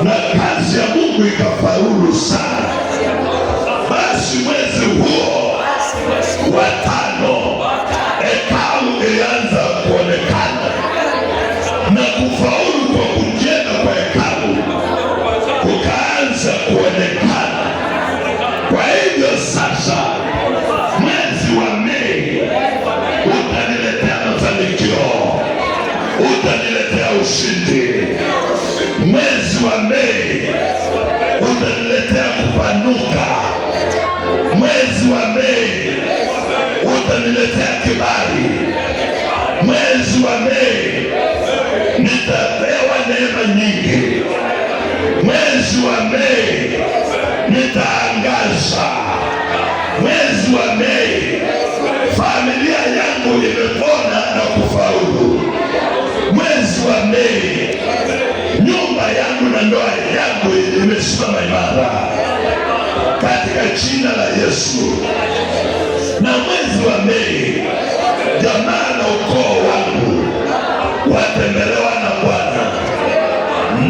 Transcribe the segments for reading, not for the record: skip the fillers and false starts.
na kazi ya Mungu ikafaulu sana. Basi mwezi huo wa 5 hekalu ilianza kuonekana, na kufaulu kwa kujenga kwa hekalu kukaanza kuonekana. Kwa hivyo sasa, mwezi wa Mei utaniletea mafanikio, utaniletea ushindi. Mwezi wa Mei utaniletea kupanuka. Mwezi wa Mei utaniletea kibali. Mwezi wa Mei nitapewa neema nyingi. Mwezi wa Mei nitaangaza. Mwezi wa Mei familia yangu imepona na kufaulu. Mwezi wa Mei nyumba yangu na ndoa yangu imesimama imara katika jina la Yesu. Na mwezi wa Mei jamaa na ukoo wangu watembelewa na Bwana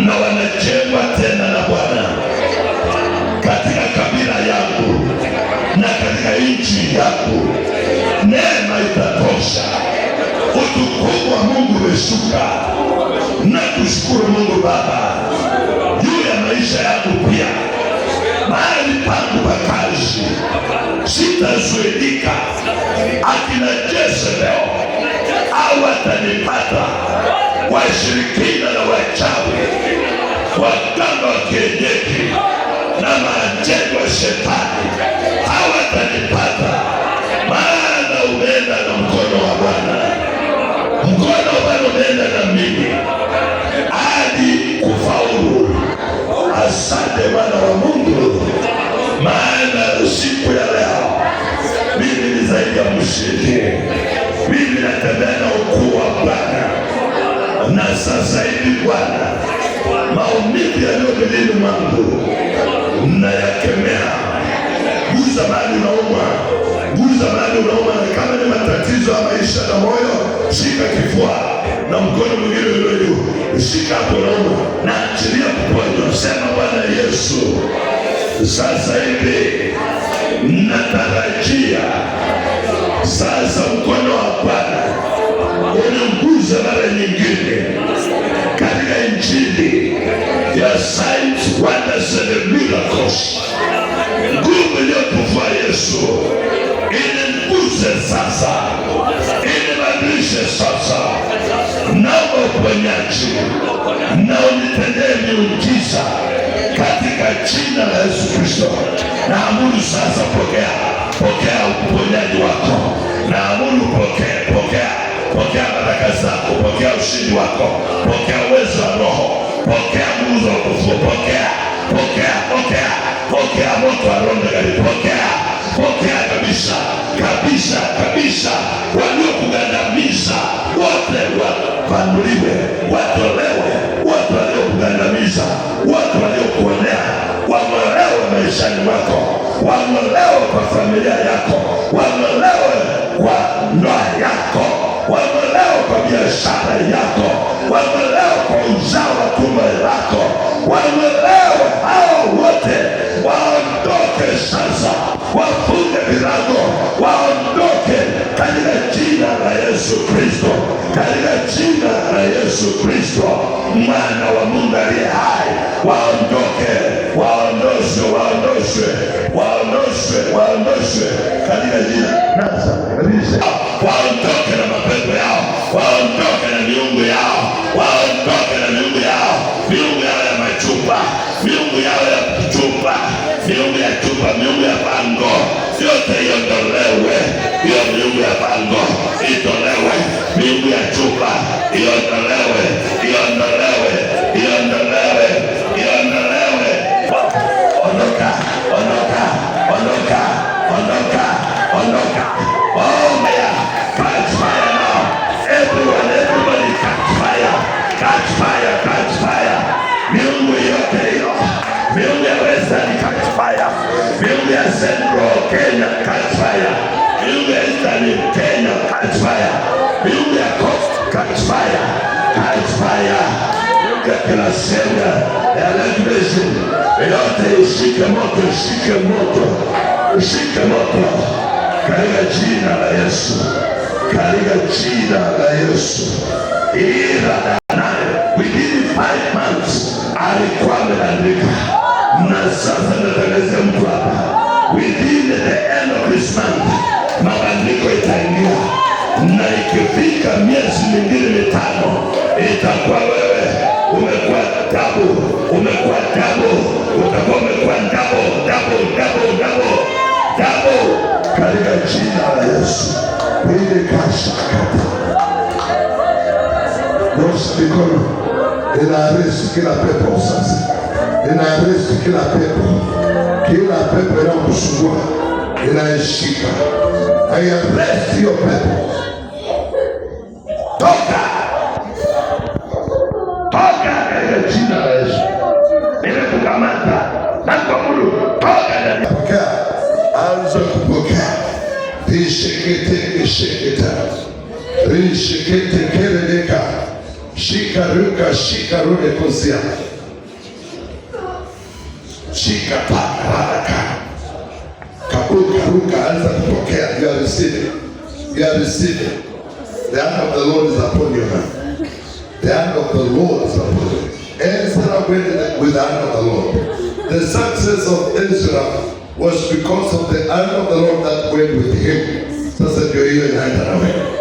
na wanajengwa tena na Bwana katika kabila yangu na katika nchi yangu. Neema itatosha, utukufu wa Mungu umeshuka. Na kushukuru Mungu Baba juu ya maisha yangu pia. Mahali pangu pa kazi sitazuilika. Akina Jezebel hawatanipata, washirikina na wachawi, waganga wa kienyeji na maajenti wa shetani hawatanipata, maana umeenda na mkono wa Bwana. Mkono wa Bwana umeenda na mimi hadi kufaulu. Asante Bwana wa Mungu, maana siku ya leo mimi ni zaidi ya mshindi. Mimi natembea na ukuu wa Bwana, na sasa hivi Bwana, maumivu yaliyo mwilini mwangu nayakemea. Guza mahali unaumwa, guza mahali unaumwa, na kama ni matatizo ya maisha na moyo, shika kifua na mkono mwingine ulio juu, shika hapo unaumwa, na achilia kuponywa. Sema Bwana Yesu, sasa hivi natarajia sasa mkono wa Bwana uniguze mara nyingine katika injili ya signs, wonders and miracles. Nguvu iliyotufua Yesu iniguze sasa, inibadilishe sasa. Naomba uponyaji na unitendee miujiza katika jina la Yesu Kristo. Naamuru sasa, pokea uponyaji wako. Naamuru pokea baraka zako, pokea ushindi wako, pokea uwezo wa Roho, pokea nguvu za ufufuo, pokea moto wa Roho Mtakatifu, pokea kabisa. Waliokugandamiza wote wapanuliwe, watolewe. Wote waliokugandamiza, wote waliokuonea wang'olewe maishani mwako, wang'olewe kwa familia yako, wang'olewe kwa ndoa yako, wang'olewe kwa biashara yako, wang'olewe kwa uzao wa tumbo lako, wang'olewe. Hao wote waondoke sasa, wafunge virago, waondoke katika jina la Yesu Kristo, katika jina la Yesu Kristo, mwana wa Mungu aliye hai. Waondoshwe katika jina waondoke na mapepo yao, waondoke na miungu yao, miungu yao ya machupa, miungu yao ya chupa, miungu ya chupa, miungu ya pango, yote iondolewe. Hiyo miungu ya pango itolewe, miungu ya chupa iondolewe. Ondoka. Oh yeah, catch fire now. Everybody catch fire. Miungu yote hiyo, miungu ya Western catch fire, miungu ya Central Kenya catch fire, miungu ya Eastern Kenya catch fire, miungu ya Coast catch fire. Miungu ya kila sehemu ya yote ishike moto, ishike moto, ishike moto katika jina la Yesu, katika jina la Yesu. Ila within 5 months alikuwa ameandika, na sasa natangazia mtu hapa, within the end of this month mabadiliko itaingia, na ikifika miezi mingine mitano itakuwa wewe umekuwa double, umekuwa double, utakuwa umekuwa double katika jina la Yesu. Ile kasha Nyosha mikono, inaaresti kila pepo sasa, inaaresti kila pepo inayokusumbua, inaishika. I arrest hiyo pepo, toka katika jina la Yesu. Nimekukamata na kuamuru, toka ndani. Pokea, anza kupokea. Rishekete keredeka shikaruka shikarude kuzia shika pakaraka kabuka. Anza kupokea. You are receiving. The hand of the Lord is upon you now. The hand of the Lord is upon you. Ezra went with the hand of the Lord. The success of Ezra was because of the hand of the Lord that went with him. Sasa ndio hiyo inaenda na wewe.